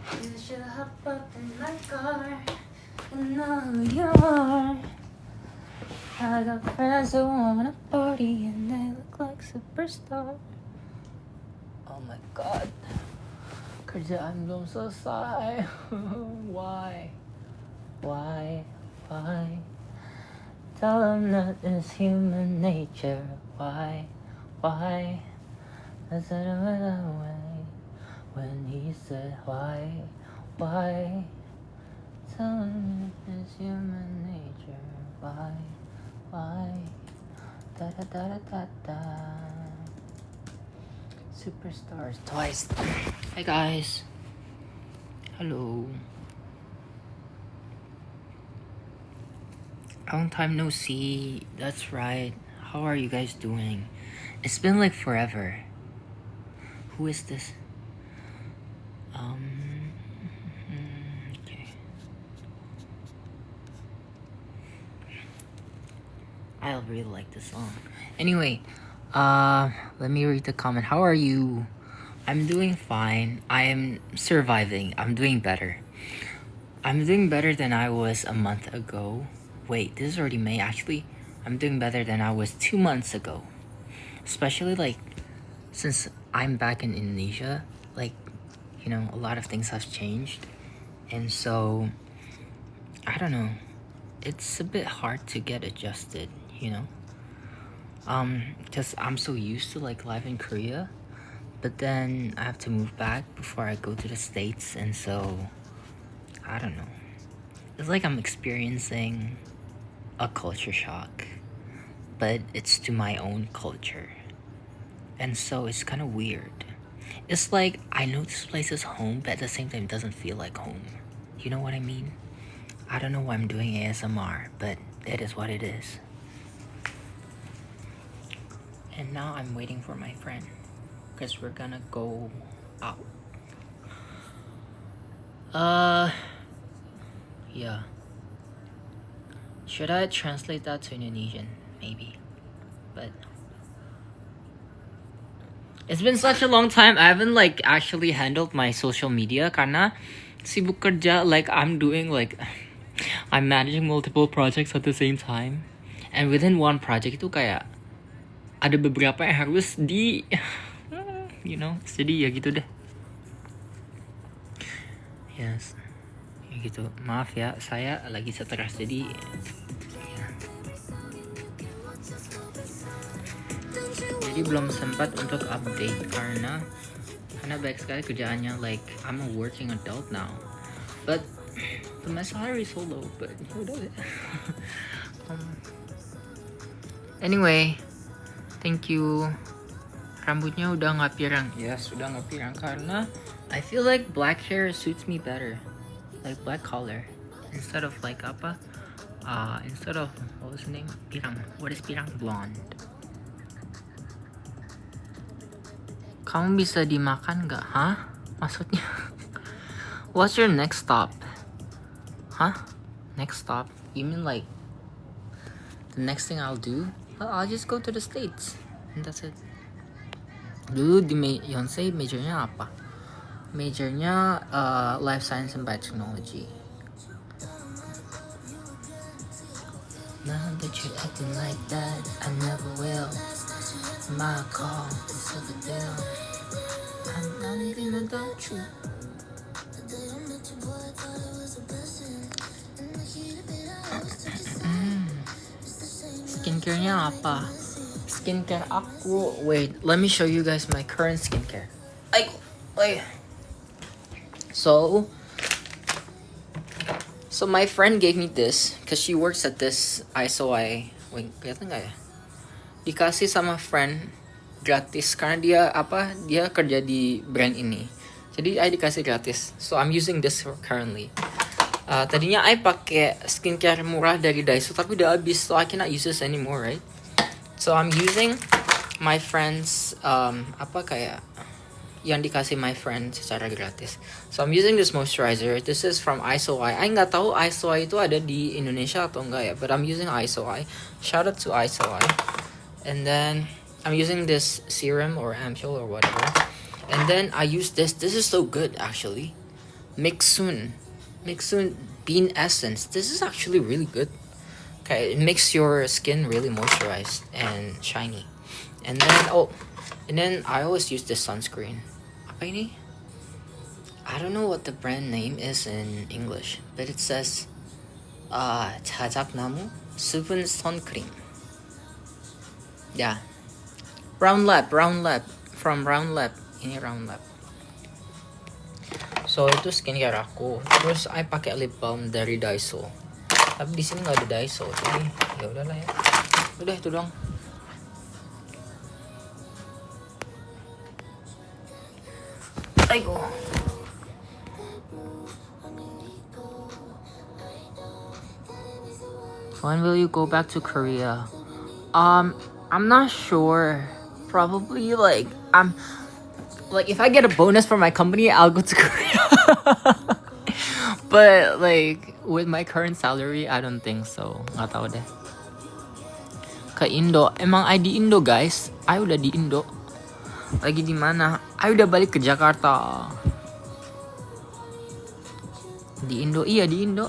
You should hop up in my car and know you are. I got friends who wanna party and they look like superstars. Oh my god. Kerjaan belum selesai. Why? Why? Why? Tell them that it's human nature. Why? Why? I said it that way when he said why? Why? Tell them that it's human nature. Why? Why? Da da da da da da. Superstars twice. Hi guys. Hello. Long time no see. That's right. How are you guys doing? It's been like forever. Who is this? Okay. I really like this song. Anyway, let me read the comment. How are you? I'm doing fine. I am surviving. I'm doing better. I'm doing better than I was a month ago. Wait, this is already May. Actually, I'm doing better than I was 2 months ago. Especially like since I'm back in Indonesia, like, you know, a lot of things have changed. And so, I don't know. It's a bit hard to get adjusted, you know? Because I'm so used to like life in Korea. But then I have to move back before I go to the States. And so, I don't know. It's like I'm experiencing a culture shock. But it's to my own culture. And so it's kind of weird. It's like I know this place is home, but at the same time it doesn't feel like home. You know what I mean? I don't know why I'm doing ASMR, but it is what it is. And now I'm waiting for my friend, because we're gonna go out. Yeah. Should I translate that to Indonesian? Maybe. But it's been such a long time. I haven't like actually handled my social media karena sibuk kerja. Like I'm managing multiple projects at the same time. And within one project itu kayak ada beberapa yang harus you know, jadi ya gitu deh. Yes. Ya gitu. Maaf ya, saya lagi stres jadi ya. Jadi belum sempat untuk update karena banyak sekali kerjaannya. Like I'm a working adult now, but my salary is so low. But anyway, thank you. Rambutnya udah nggak pirang. Yes, udah nggak pirang karena I feel like black hair suits me better, like black color instead of like apa? Instead of what was the name? Pirang. What is pirang? Blonde. Kamu bisa dimakan nggak? Hah? Maksudnya? What's your next stop? Huh? Next stop? You mean like the next thing I'll do? Well, I'll just go to the States and that's it. Dulu di Yonsei majornya apa? Majornya life science and biotechnology. Now that you're acting like that, I never will. My call is over there. I'm not even about you. Skincare-nya apa? Skincare aku. Wait, let me show you guys my current skincare. Like. So my friend gave me this because she works at this ISOI. Wait, kelihatan nggak ya? Dikasih sama friend gratis karena dia kerja di brand ini. Jadi I dikasih gratis. So I'm using this currently. Tadinya I pakai skincare murah dari Daiso tapi udah habis, so I cannot use this anymore, right? So I'm using my friend's yang dikasih my friend secara gratis. So I'm using this moisturizer. This is from ISOI. I nggak tahu ISOI itu ada di Indonesia atau enggak ya, but I'm using ISOI. Shout out to ISOI. And then I'm using this serum or ampule or whatever. And then I use this. This is so good actually. Mixun Bean Essence. This is actually really good. Okay, it makes your skin really moisturized and shiny. And then I always use this sunscreen. Apa ini? I don't know what the brand name is in English, but it says 자작나무 수분 선크림. Yeah. Brown Lab from Brown Lab. Ini Brown Lab. So itu skincare aku. Terus I pakai lip balm dari Daiso. Tapi di sini nggak ada Daiso, jadi ya udahlah ya. Udah itu dong. Ayo. When will you go back to Korea? I'm not sure. Probably I'm like if I get a bonus from my company, I'll go to Korea. But with my current salary, I don't think so. Nggak tahu deh. Ke Indo, emang I di Indo guys. I udah di Indo. Lagi di mana? I udah balik ke Jakarta. Di Indo, iya di Indo.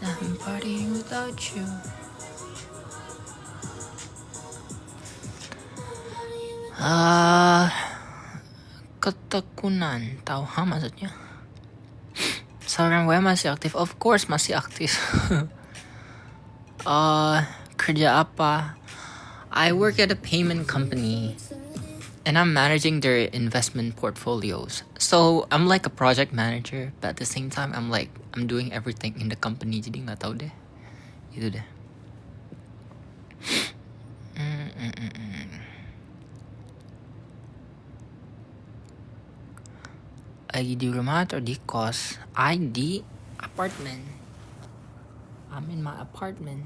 I'm partying without you. Ketekunan, tahu maksudnya? Seorang gue masih aktif, of course masih aktif. Kerja apa? I work at a payment company, and I'm managing their investment portfolios. So I'm like a project manager, but at the same time I'm doing everything in the company. Jadi nggak tahu deh, itu deh. Lagi di rumah atau di kos? I di apartment. I'm in my apartment.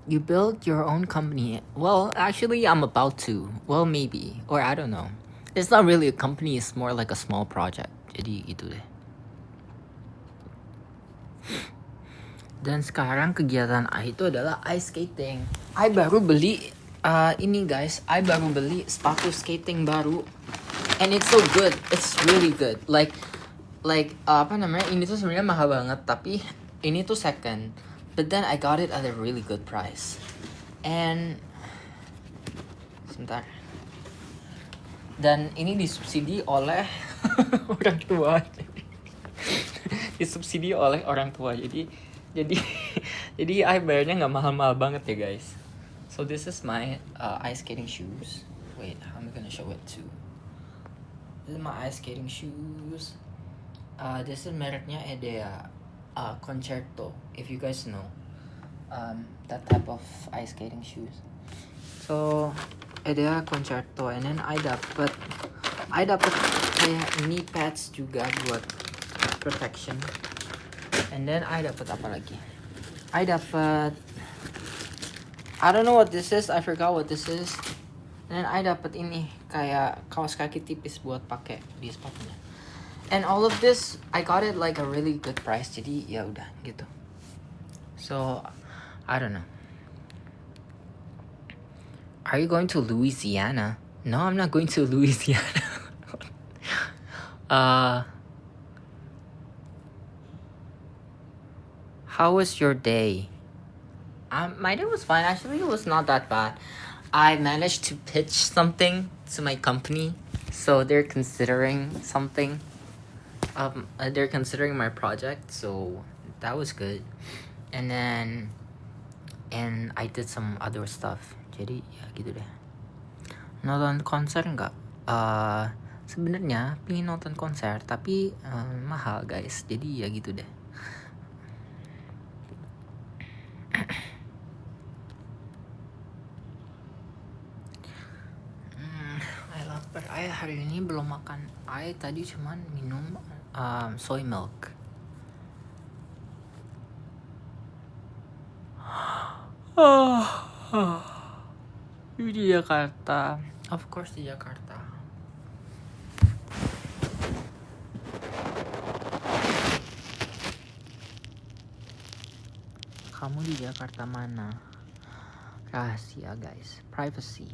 You build your own company. Well, actually, I'm about to. Well, maybe. Or I don't know. It's not really a company. It's more like a small project. Jadi gitu deh. Dan sekarang kegiatan I itu adalah ice skating. I baru beli ini guys. I baru beli sepatu skating baru. And it's so good. It's really good. Like apa namanya? Ini tuh sebenarnya mahal banget, tapi ini tuh second. But then I got it at a really good price. And sebentar. Dan ini disubsidi oleh orang tua. Disubsidi oleh orang tua. Jadi I bayarnya nggak mahal-mahal banget ya guys. So this is my ice skating shoes. Wait, how am I gonna show it too? This is my ice skating shoes. This is mereknya Edea Concerto, if you guys know that type of ice skating shoes. So Edea Concerto, and then I dapat kayak knee pads juga buat protection. And then I dapat apa lagi? I don't know what this is. I forgot what this is. And then I dapat ini kayak kaos kaki tipis buat pakai di sepatunya. And all of this I got it like a really good price. Jadi ya udah gitu. So I don't know. Are you going to Louisiana? No, I'm not going to Louisiana. How was your day? My day was fine. Actually, it was not that bad. I managed to pitch something to my company, so they're considering something. They're considering my project, so that was good. And I did some other stuff. Jadi ya gitu deh. Nonton konser nggak? Sebenarnya pengen nonton konser, tapi mahal guys. Jadi ya gitu deh. I hari ini belum makan. I tadi cuman minum soy milk. Di Jakarta. Of course di Jakarta. Kamu di Jakarta mana? Rahasia guys. Privacy.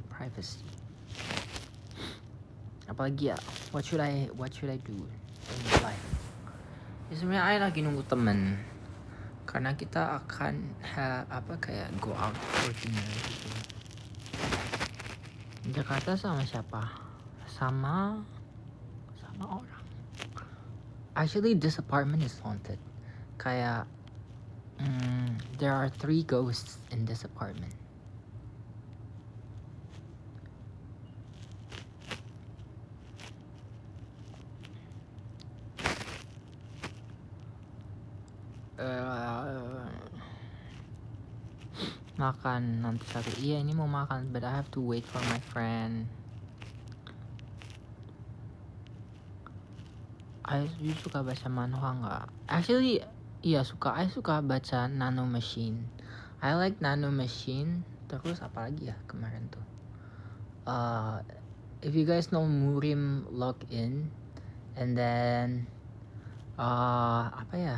Apalagi ya, what should I do in life? Ya, sebenarnya I lagi nunggu temen, karena kita akan kayak go out for dinner gitu. Jakarta sama siapa? Sama orang. Actually, this apartment is haunted. Kayak there are 3 ghosts in this apartment. Makan nanti satu. Iya, ini mau makan, but I have to wait for my friend. You suka baca manhwa nggak? Actually, iya suka. I suka baca Nano Machine. I like Nano Machine. Terus apa lagi ya kemarin tuh? If you guys know Murim Login, and then apa ya?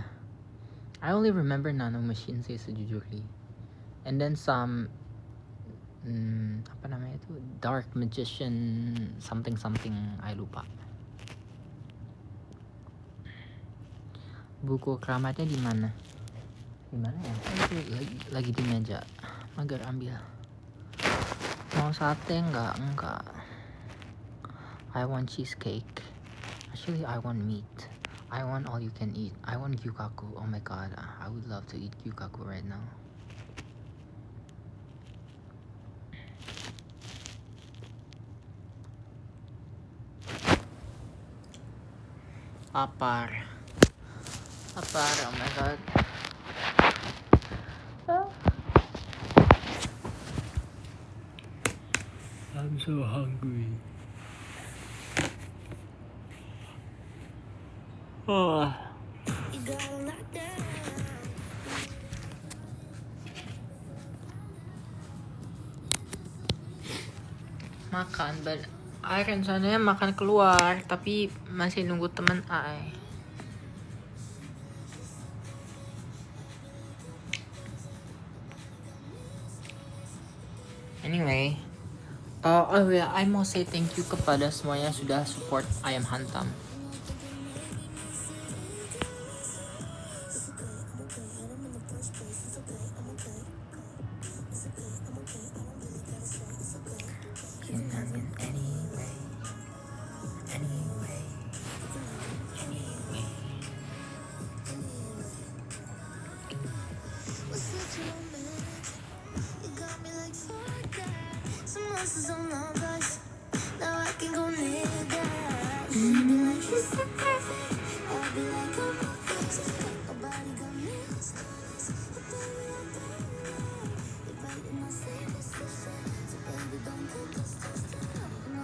I only remember Nano Machine sih sejujurnya. And then some apa namanya itu? Dark Magician something I lupa. Buku keramatnya di mana? Di mana ya? Lagi di meja. Mager ambil. Mau sate enggak? Enggak. I want cheesecake. Actually, I want meat. I want all you can eat. I want gyukaku. Oh my god, I would love to eat gyukaku right now. Lapar, oh my god. I'm so hungry. Oh. Makan, but I rencananya makan keluar, tapi masih nunggu teman I. Anyway, oh ya, I mau say thank you kepada semuanya sudah support Ayam Hantam.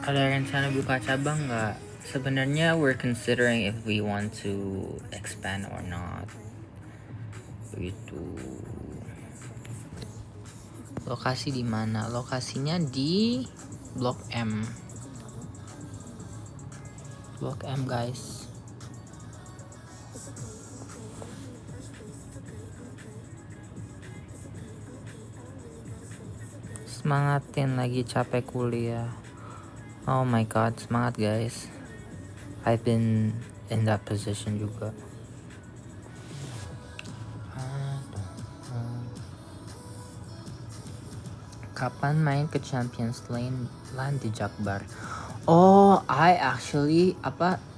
Ada rencana buka cabang nggak? Sebenarnya we're considering if we want to expand or not. Begitu. Lokasi di mana? Lokasinya di Blok M. Blok M, guys. Semangatin, lagi capek kuliah. Oh my god, semangat guys. I've been in that position juga. Kapan main ke Champions Land di Jakbar? Oh, I actually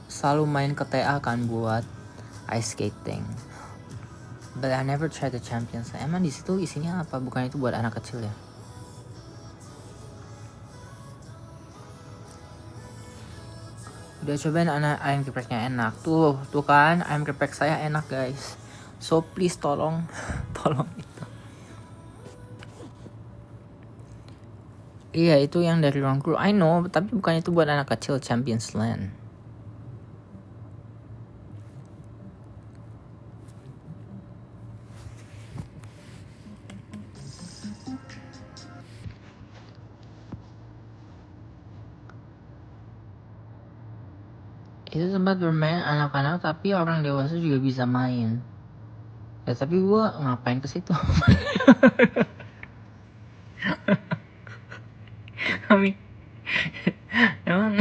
selalu main ke TA kan buat ice skating. But I never tried the Champions Land. Emang di situ isinya apa? Bukan itu buat anak kecil ya? Udah cobain ayam gepreknya enak. Tuh kan ayam geprek saya enak guys. So please tolong itu. Iya itu yang dari ruang guru. I know, tapi bukan itu buat anak kecil Champions Land. Itu tempat bermain anak-anak tapi orang dewasa juga bisa main. Ya tapi gua ngapain ke situ? Emang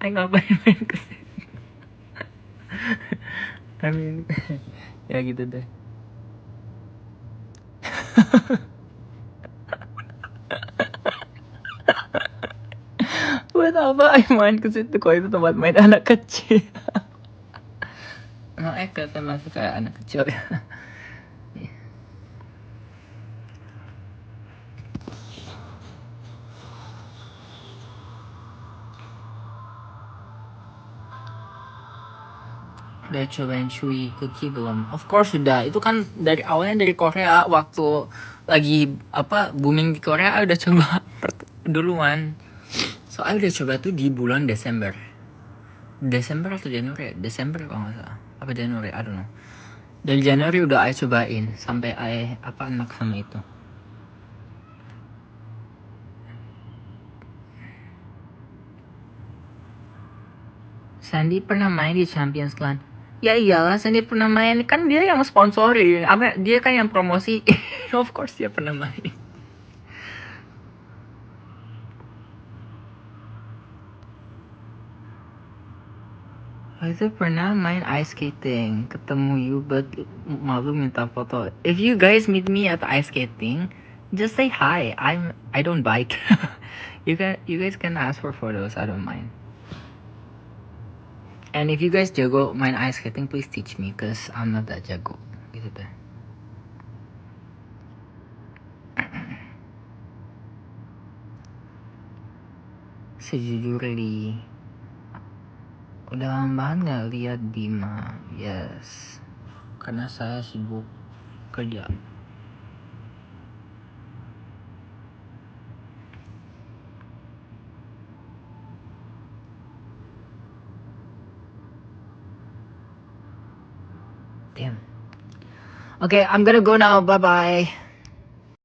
Ay, ngapain main kasi. I mean, ya gitu deh. Buat apa ay main ke situ kalau itu tempat main anak kecil? Emang Eka termasuk kayak anak kecil ya. Udah cobain Chewy Cookie belum? Of course sudah. Itu kan dari awalnya dari Korea, waktu lagi apa booming di Korea udah coba duluan. Soalnya udah coba tuh di bulan Desember. Desember atau Januari? Desember kalau nggak salah. Apa Januari? I don't know. Dari Januari udah Ai cobain sampai Ai apa enak sama itu. Sandy pernah main di Champions Clan. Ya iyalah, Sandy pernah main, kan dia yang sponsori, apa dia kan yang promosi. Of course dia pernah main. Itu pernah main ice skating, ketemu you but malu minta foto. If you guys meet me at ice skating, just say hi. I don't bite. You guys can ask for photos. I don't mind. And if you guys jago main ice skating, please teach me, cause I'm not that jago. Gitu deh. Sejujurnya, udah lama banget nggak lihat Bima. Yes, karena saya sibuk kerja. Damn. Okay, I'm gonna go now. Bye bye.